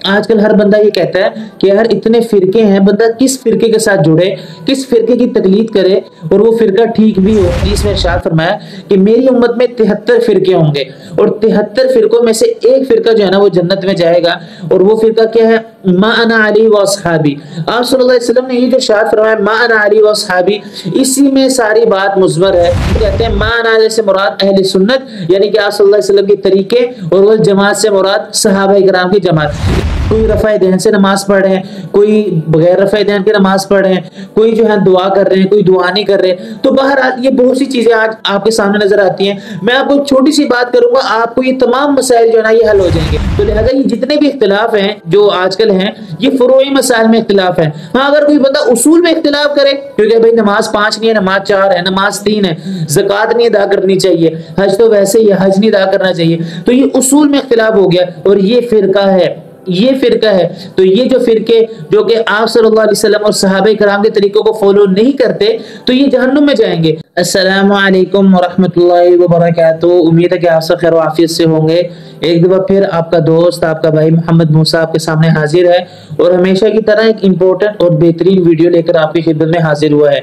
آج کل ہر بندہ یہ کہتا ہے کہ یار اتنے فرقے ہیں، بندہ کس فرقے کے ساتھ جڑے، کس فرقے کی تقلید کرے اور وہ فرقہ ٹھیک بھی ہو۔ حدیث میں ارشاد فرمایا کہ میری امت میں 73 فرقے ہوں گے اور 73 فرقوں میں سے ایک فرقہ جو ہے نا وہ جنت میں جائے گا، اور وہ فرقہ کیا ہے؟ ما انا علی و اصحابی۔ آپ صلی اللہ علیہ وسلم نے یہ جو ارشاد فرمایا ما انا علی و اصحابی، اسی میں ساری بات مضمر ہے۔ کہتے ہیں ما انا علی سے مراد اہل سنت، یعنی کہ آپ صلی اللہ علیہ وسلم کے طریقے، اور وہ جماعت سے مراد صحابہ کرام کی جماعت۔ کوئی رفع دین سے نماز پڑھ رہے ہیں، کوئی بغیر رفع دین کے نماز پڑھ رہے ہیں، کوئی جو ہے دعا کر رہے ہیں، کوئی دعا نہیں کر رہے۔ تو بہرحال یہ بہت سی چیزیں آج آپ کے سامنے نظر آتی ہیں۔ میں آپ کو چھوٹی سی بات کروں گا، آپ کو یہ تمام مسائل جو ہے نا یہ حل ہو جائیں گے۔ تو لہٰذا یہ جتنے بھی اختلاف ہیں جو آج کل ہیں، یہ فروعی مسائل میں اختلاف ہیں۔ ہاں اگر کوئی بندہ اصول میں اختلاف کرے، کیونکہ بھائی نماز 5 نہیں ہے، نماز 4 ہے، نماز 3 ہے، زکوٰۃ نہیں ادا کرنی چاہیے، حج تو ویسے ہی حج نہیں ادا کرنا چاہیے، تو یہ اصول میں اختلاف ہو گیا اور یہ فرقہ ہے، یہ فرقہ ہے۔ تو یہ جو فرقے جو کہ آپ صلی اللہ علیہ وسلم اور صحابہ کرام کے طریقوں کو فالو نہیں کرتے، تو یہ جہنم میں جائیں گے۔ السلام علیکم ورحمۃ اللہ وبرکاتہ۔ امید ہے کہ آپ سب خیر و عافیت سے ہوں گے۔ ایک دفعہ پھر آپ کا دوست، آپ کا بھائی محمد موسیٰ آپ کے سامنے حاضر ہے، اور ہمیشہ کی طرح ایک امپورٹنٹ اور بہترین ویڈیو لے کر آپ کی خدمت میں حاضر ہوا ہے۔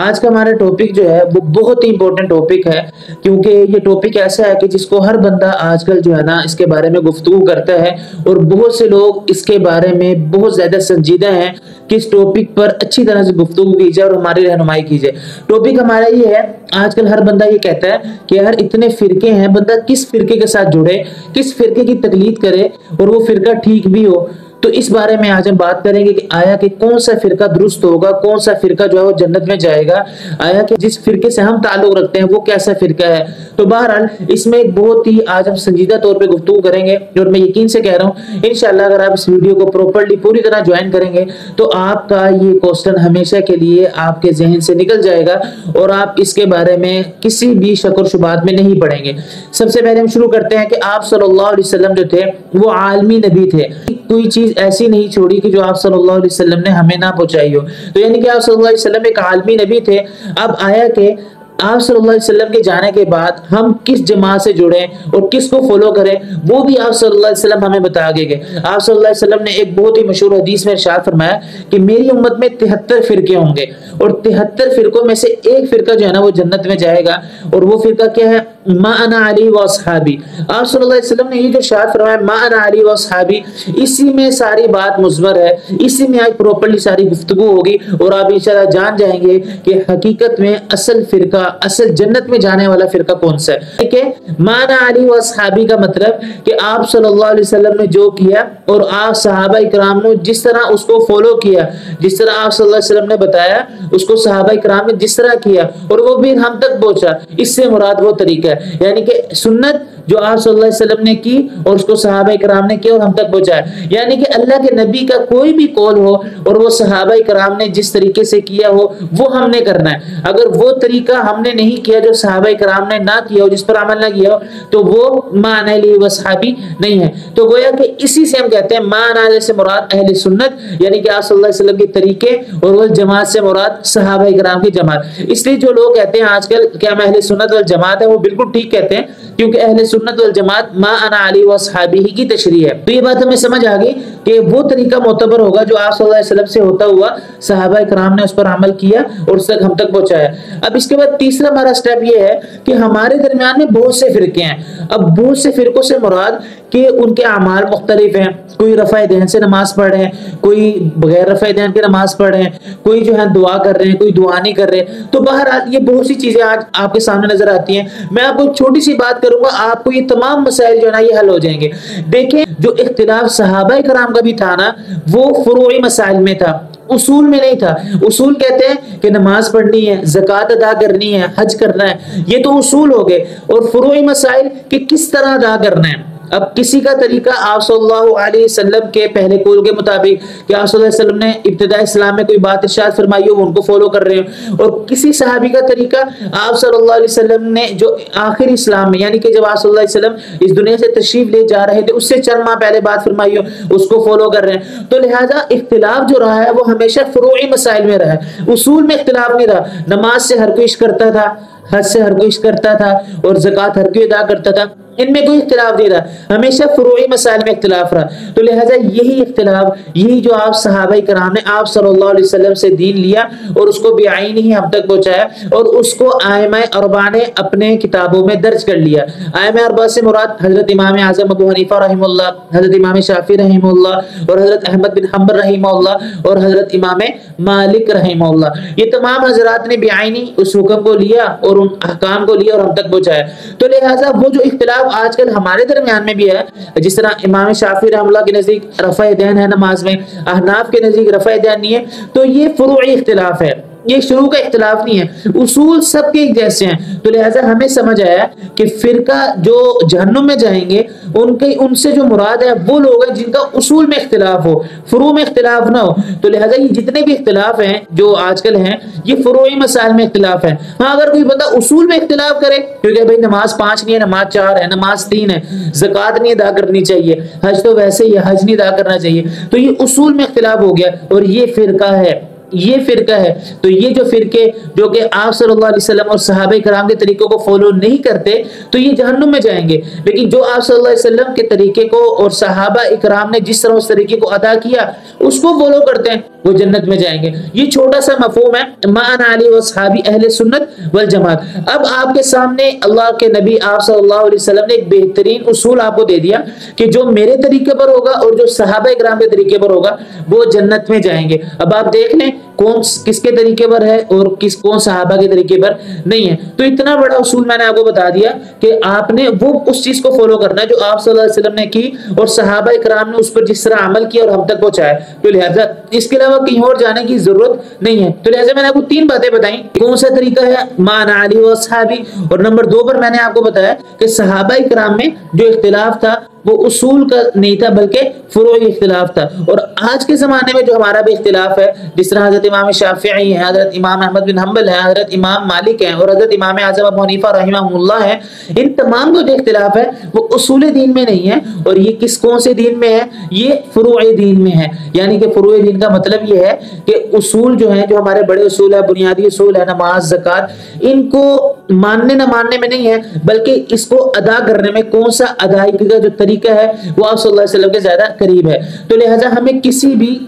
آج کا ہمارا ٹاپک جو ہے وہ بہت ہی امپورٹنٹ ٹاپک ہے، کیونکہ یہ ٹاپک ایسا ہے کہ جس کو ہر بندہ آج کل جو ہے نا اس کے بارے میں گفتگو کرتا ہے، اور بہت سے لوگ اس کے بارے میں بہت زیادہ سنجیدہ ہیں کہ اس ٹاپک پر اچھی طرح سے گفتگو کی جائے اور ہماری رہنمائی کی جائے۔ ٹاپک ہمارا یہ ہے، آج کل ہر بندہ یہ کہتا ہے کہ یار اتنے فرقے ہیں، بندہ کس فرقے کے ساتھ جڑے، کس فرقے کی تقلید کرے اور وہ فرقہ ٹھیک بھی ہو۔ تو اس بارے میں آج ہم بات کریں گے کہ آیا کہ کون سا فرقہ درست ہوگا، کون سا فرقہ جو ہے وہ جنت میں جائے گا، آیا کہ جس فرقے سے ہم تعلق رکھتے ہیں وہ کیسا فرقہ ہے۔ تو بہرحال اس میں ایک بہت ہی آج ہم سنجیدہ طور پہ گفتگو کریں گے، اور میں یقین سے کہہ رہا ہوں انشاءاللہ اگر آپ اس ویڈیو کو پروپرلی پوری طرح جوائن کریں گے تو آپ کا یہ کوسچن ہمیشہ کے لیے آپ کے ذہن سے نکل جائے گا، اور آپ اس کے بارے میں کسی بھی شک و شبہات میں نہیں پڑیں گے۔ سب سے پہلے ہم شروع کرتے ہیں کہ آپ صلی اللہ علیہ وسلم جو تھے وہ عالمی نبی تھے، کوئی چیز ایسی نہیں چھوڑی کہ جو آپ صلی اللہ علیہ وسلم نے ہمیں نہ پہنچائی ہو۔ تو یعنی کہ آپ صلی اللہ علیہ وسلم ایک عالمی نبی تھے۔ اب آیا کہ آپ صلی اللہ علیہ وسلم کے جانے کے بعد ہم کس جماعت سے جڑیں اور کس کو فالو کریں، وہ بھی آپ صلی اللہ علیہ وسلم ہمیں بتا گئے۔ آپ صلی اللہ علیہ وسلم نے ایک بہت ہی مشہور حدیث میں ارشاد فرمایا کہ میری امت میں 73 فرقے ہوں گے، اور 73 فرقوں میں سے ایک فرقہ جو ہے نا وہ جنت میں جائے گا، اور وہ فرقہ کیا ہے؟ ما انا علی و اصحابی۔ آپ صلی اللہ علیہ وسلم نے یہ جو ارشاد فرمایا ما انا علی و اصحابی، اسی میں ساری بات مضمر ہے، اسی میں آج پراپرلی ساری گفتگو ہوگی، اور آپ انشاءاللہ جان جائیں گے کہ حقیقت میں اصل فرقہ، اصل جنت میں جانے والا فرقہ کون سا ہے۔ ٹھیک ہے، ما انا علی و اصحابی کا مطلب کہ آپ صلی اللہ علیہ وسلم نے جو کیا اور آپ صحابہ کرام نے جس طرح اس کو فالو کیا، جس طرح آپ صلی اللہ علیہ وسلم نے بتایا اس کو صحابہ کرام نے جس طرح کیا اور وہ بھی ہم تک پہنچا، اس سے مراد وہ طریقہ ہے، یعنی کہ سنت جو آپ صلی اللہ علیہ وسلم نے کی اور اس کو صحابہ کرام نے کیا اور ہم تک پہنچایا، یعنی کہ اللہ کے نبی کا کوئی بھی قول ہو اور وہ صحابہ کرام نے جس طریقے سے کیا ہو وہ ہم نے کرنا ہے۔ اگر وہ طریقہ ہم نے نہیں کیا جو صحابہ کرام نے نہ کیا ہو، جس پر عمل نہ کیا ہو، تو وہ ما انا علیہ و اصحابی نہیں ہے۔ تو گویا کہ اسی سے ہم کہتے ہیں ما انا علیہ سے مراد اہل سنت، یعنی کہ آپ صلی اللہ علیہ وسلم کے طریقے، اور وہ جماعت سے مراد صحابہ کرام کی جماعت۔ اس لیے جو لوگ کہتے ہیں آج کل کہ ہم اہل سنت والجماعت ہے، وہ بالکل ٹھیک کہتے ہیں، کیونکہ اہل سنت والجماعت ما انا علی و اصحابی ہی کی تشریح ہے۔ تو یہ بات ہمیں سمجھ آ گئی کہ وہ طریقہ معتبر ہوگا جو آپ صلی اللہ علیہ وسلم سے ہوتا ہوا صحابہ کرام نے اس پر عمل کیا اور اس تک ہم تک پہنچایا۔ اب اس کے بعد تیسرا ہمارا سٹیپ یہ ہے کہ ہمارے درمیان میں بہت سے فرقے ہیں۔ اب بہت سے فرقوں سے مراد کہ ان کے اعمال مختلف ہیں، کوئی رفع دین سے نماز پڑھ رہے ہیں، کوئی بغیر رفع دین کے نماز پڑھ رہے ہیں، کوئی جو ہے دعا کر رہے ہیں، کوئی دعا نہیں کر رہے۔ تو بہرحال یہ بہت سی چیزیں آج آپ کے سامنے نظر آتی ہیں۔ میں آپ کو چھوٹی سی بات کروں گا، آپ کو یہ تمام مسائل جو ہے نا یہ حل ہو جائیں گے۔ دیکھیں جو اختلاف صحابہ کرام کا بھی تھا نا وہ فروعی مسائل میں تھا، اصول میں نہیں تھا۔ اصول کہتے ہیں کہ نماز پڑھنی ہے، زکوٰۃ ادا کرنی ہے، حج کرنا ہے، یہ تو اصول ہو گئے، اور فروعی مسائل کہ کس طرح ادا کرنا ہے۔ اب کسی کا طریقہ آپ صلی اللہ علیہ وسلم کے پہلے قول کے مطابق کہ آپ صلی اللہ علیہ وسلم نے ابتداء اسلام میں کوئی بات ارشاد فرمائی ہو وہ ان کو فالو کر رہے ہیں، اور کسی صحابی کا طریقہ آپ صلی اللہ علیہ وسلم نے جو آخر اسلام میں، یعنی کہ جب آپ صلی اللہ علیہ وسلم اس دنیا سے تشریف لے جا رہے تھے اس سے چند ماہ پہلے بات فرمائی ہو اس کو فالو کر رہے ہیں۔ تو لہٰذا اختلاف جو رہا ہے وہ ہمیشہ فروعی مسائل میں رہا ہے، اصول میں اختلاف نہیں رہا۔ نماز سے ہر کوئی کرتا تھا، حج سے ہر کوئی کرتا تھا، اور زکوٰۃ ہر کوئی ادا کرتا تھا، ان میں کوئی اختلاف نہیں رہا، ہمیشہ فروعی مسائل میں اختلاف رہا. تو لہٰذا یہی اختلاف، یہی جو آپ صحابہ کرام نے آپ صلی اللہ علیہ وسلم سے دین لیا اور اس کو بعین ہی ہم تک پہنچایا، اور اس کو ائمہ اربعہ نے اپنے کتابوں میں درج کر لیا. ائمہ اربعہ سے مراد حضرت امام اعظم ابو حنیفہ رحمہ اللہ، حضرت امام شافعی رحمہ اللہ، اور حضرت احمد بن حنبل رحمہ اللہ، اور حضرت امام مالک رحمہ اللہ. یہ تمام حضرات نے بعینی اس حکم کو لیا اور ان احکام کو لیا اور ہم تک پہنچایا. تو لہٰذا وہ جو اختلاف آج کل ہمارے درمیان میں بھی ہے، جس طرح امام شافعی رحمہ اللہ کے نزدیک رفع دین ہے نماز میں، احناف کے نزدیک رفع دین نہیں ہے، تو یہ فروعی اختلاف ہے، یہ شروع کا اختلاف نہیں ہے، اصول سب کے ایک جیسے ہیں. تو لہٰذا ہمیں سمجھ آیا کہ فرقہ جو جہنم میں جائیں گے ان سے جو مراد ہے وہ لوگ ہیں جن کا اصول میں اختلاف ہو، فروع میں اختلاف نہ ہو. تو لہٰذا یہ جتنے بھی اختلاف ہیں جو آج کل ہیں یہ فروعی مسائل میں اختلاف ہے. ہاں اگر کوئی بندہ اصول میں اختلاف کرے، کیونکہ بھائی نماز 5 نہیں ہے، نماز 4 ہے، نماز 3 ہے، زکوٰۃ نہیں ادا کرنی چاہیے، حج تو ویسے ہی حج نہیں ادا کرنا چاہیے، تو یہ اصول میں اختلاف ہو گیا اور یہ فرقہ ہے، یہ فرقہ ہے. تو یہ جو فرقے جو کہ آپ صلی اللہ علیہ وسلم اور صحابہ کرام کے طریقوں کو فالو نہیں کرتے تو یہ جہنم میں جائیں گے، لیکن جو آپ صلی اللہ علیہ وسلم کے طریقے کو اور صحابہ کرام نے جس طرح اس طریقے کو ادا کیا اس کو فالو کرتے ہیں وہ جنت میں جائیں گے. یہ چھوٹا سا مفہوم ہے ما انا علی و اصحابی اہل سنت والجماعت. اب آپ کے سامنے اللہ کے نبی آپ صلی اللہ علیہ وسلم نے ایک بہترین اصول آپ کو دے دیا کہ جو میرے طریقے پر ہوگا اور جو صحابہ کرام کے طریقے پر ہوگا وہ جنت میں جائیں گے. اب آپ دیکھ لیں کون کس کے طریقے پر ہے اور کون صحابہ کے طریقے پر نہیں ہے. تو اتنا بڑا اصول میں نے آپ کو بتا دیا کہ آپ نے وہ اس چیز کو فالو کرنا ہے جو آپ صلی اللہ علیہ وسلم نے کی اور صحابہ کرام نے اس پر جس طرح عمل کیا اور ہم تک پہنچایا. تو لہٰذا اس کے علاوہ کہیں اور جانے کی ضرورت نہیں ہے. تو لہٰذا میں نے آپ کو 3 باتیں بتائیں کون سا طریقہ ہے ما انا علی و اصحابی، اور نمبر 2 پر میں نے آپ کو بتایا کہ صحابہ کرام میں جو اختلاف تھا وہ اصول کا نہیں تھا بلکہ فروعی اختلاف تھا. اور آج کے زمانے میں جو ہمارا بھی اختلاف ہے، جس طرح حضرت امام شافعی ہیں، حضرت امام احمد بن حنبل ہیں، حضرت امام مالک ہیں اور حضرت امام اعظم ابو حنیفہ رحمہ اللہ ہیں، ان تمام جو اختلاف ہے وہ اصول دین میں نہیں ہے. اور یہ کون سے دین میں ہے؟ یہ فروعی دین میں ہے. یعنی کہ فروعی دین کا مطلب یہ ہے کہ اصول جو ہیں، جو ہمارے بڑے اصول ہیں، بنیادی اصول ہے، نماز، زکوٰۃ، ان کو ماننے نہ ماننے میں نہیں ہے بلکہ اس کو ادا کرنے میں کون سا ادائیگی کا جو طریقہ ہے وہ آپ صلی اللہ علیہ وسلم کے زیادہ قریب ہے. تو لہٰذا ہمیں کسی بھی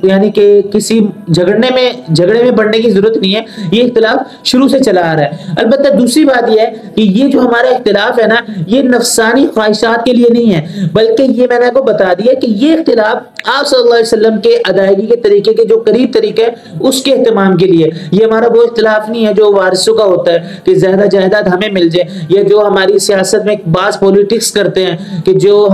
یعنی کہ کسی جھگڑنے میں پڑنے کی ضرورت نہیں ہے. یہ اختلاف شروع سے چلا آ رہا ہے. البتہ دوسری بات یہ ہے کہ یہ جو ہمارا اختلاف ہے نا، یہ نفسانی خواہشات کے لیے نہیں ہے بلکہ یہ میں نے آپ کو بتا دیا کہ یہ اختلاف آپ صلی اللہ علیہ وسلم کے ادائیگی کے طریقے کے جو قریب طریقے ہے اس کے اہتمام کے لیے. یہ ہمارا وہ اختلاف نہیں ہے جو وارثوں کا ہوتا ہے کہ زیادہ جائیداد ہمیں مل جائے، یا جو ہماری سیاست میں بعض پولیٹکس کرتے ہیں کہ جو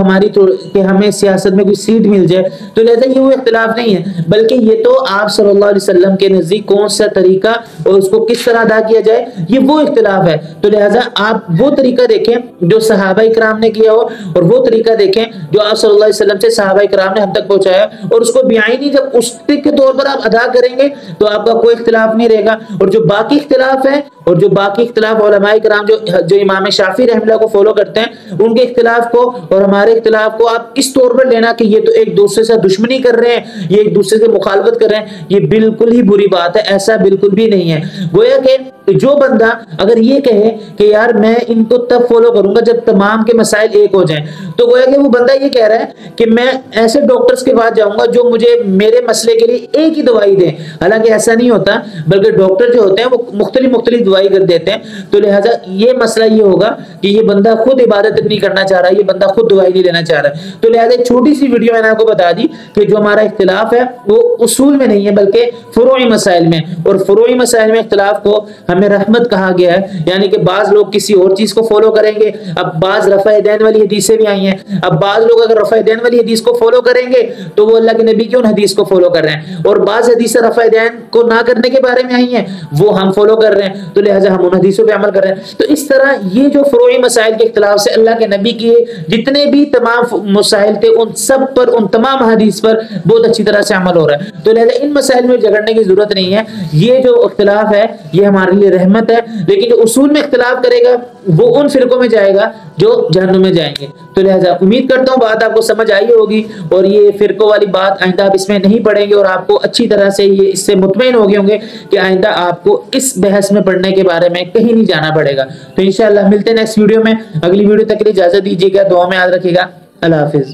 کہ ہمیں سیاست میں کوئی سیٹ مل جائے. تو لہذا یہ وہ اختلاف نہیں ہے بلکہ یہ تو آپ صلی اللہ علیہ وسلم کے نزدیک کون سا طریقہ اور اس کو کس طرح ادا کیا جائے، یہ وہ اختلاف ہے. تو لہٰذا آپ وہ طریقہ دیکھیں جو صحابہ کرام نے کیا ہو اور وہ طریقہ دیکھیں جو آپ صلی اللہ علیہ وسلم سے صحابہ کرام نے ہم تک پہنچایا، اور اس کو بعینی جب اس کے طور پر آپ ادا کریں گے تو آپ کا کوئی اختلاف نہیں رہے گا. اور جو باقی اختلاف ہے اور جو باقی اختلاف علماء کرام جو امام شافعی رحمہ اللہ کو فالو کرتے ہیں، ان کے اختلاف کو اور ہمارے اختلاف کو آپ اس طور پر لینا کہ یہ تو ایک دوسرے سے دشمنی کر رہے ہیں، یہ ایک دوسرے سے مخالفت کر رہے ہیں، یہ بالکل ہی بری بات ہے. ایسا بالکل بھی نہیں ہے. گویا کہ جو بندہ اگر یہ کہے کہ یار میں ان کو تب فالو کروں گا جب تمام کے مسائل ایک ہو جائیں، تو گویا کہ وہ بندہ یہ کہہ رہا ہے کہ میں ایسے ڈاکٹرز کے پاس جاؤں گا جو مجھے میرے مسئلے کے لیے ایک ہی دوائی دیں. حالانکہ ایسا نہیں ہوتا بلکہ ڈاکٹر جو ہوتے ہیں وہ مختلف دوائی کر دیتے ہیں. تو لہٰذا یہ مسئلہ یہ ہوگا کہ یہ بندہ خود عبادت نہیں کرنا چاہ رہا، یہ بندہ خود دوائی نہیں لینا چاہ رہا. تو لہٰذا چھوٹی سی ویڈیو میں نے آپ کو بتا دی کہ جو ہمارا اختلاف ہے وہ اصول میں نہیں ہے بلکہ فروعی مسائل میں. اور فروعی مسائل میں اختلاف کو ہمیں رحمت کہا گیا ہے. یعنی کہ بعض لوگ کسی اور چیز کو فالو کریں گے. اب بعض رفع دین والی حدیثیں بھی آئی ہیں. اب بعض لوگ اگر رفع دین والی حدیث کو فالو کریں گے تو وہ اللہ کے نبی کی ان حدیث کو فالو کر رہے ہیں، اور بعض حدیثیں رفع دین کو نہ کرنے کے بارے میں آئی ہیں وہ ہم فالو کر رہے ہیں. تو لہٰذا ہم ان حدیثوں پہ عمل کر رہے ہیں. تو اس طرح یہ جو فروعی مسائل کے اختلاف سے اللہ کے نبی کی جتنے بھی تمام مسائل تھے ان سب پر، ان تمام حدیث پر بہت اچھی طرح سے عمل ہو رہا ہے. تو لہٰذا ان مسائل میں جھگڑنے کی ضرورت نہیں ہے. یہ جو اختلاف ہے یہ ہمارے لیے لیے رحمت ہے، لیکن جو اصول میں اختلاف کرے گا وہ ان فرقوں میں جائے گا جو جہنم میں جائیں گے۔ تو لہٰذا امید کرتا ہوں بات آپ کو سمجھ آئی ہوگی، اور یہ فرقوں والی بات آئندہ آپ اس میں نہیں پڑھیں گے، اور آپ کو اچھی طرح سے یہ اس سے مطمئن ہو گئے ہوں گے کہ آئندہ آپ کو اس بحث میں پڑھنے کے بارے میں کہیں نہیں جانا پڑے گا۔ تو انشاءاللہ ملتے ہیں نیکسٹ ویڈیو میں، اگلی ویڈیو تک کے لیے اجازت دیجیے گا، دعا میں یاد رکھیے گا، اللہ حافظ۔